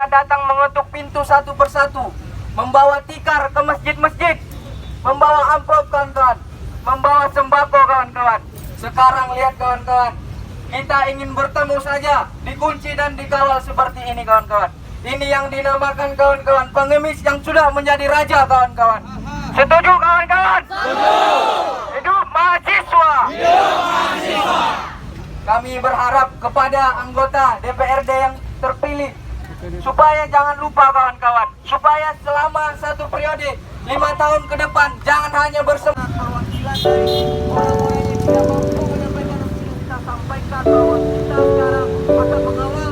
datang mengetuk pintu satu persatu, membawa tikar ke masjid-masjid, membawa amplop kawan-kawan, membawa sembako kawan-kawan. Sekarang lihat kawan-kawan, kita ingin bertemu saja, dikunci dan dikawal seperti ini kawan-kawan. Ini yang dinamakan kawan-kawan pengemis yang sudah menjadi raja kawan-kawan. Setuju kawan-kawan? Setuju. Hidup mahasiswa. Hidup mahasiswa. Kami berharap kepada anggota DPRD yang terpilih supaya jangan lupa kawan-kawan, supaya selama satu periode 5 tahun ke depan jangan hanya bersama perwakilan dari orang-orang yang tidak mampu menyampaikan aspirasi, kita sampaikan bahwa kita sekarang akan mengawal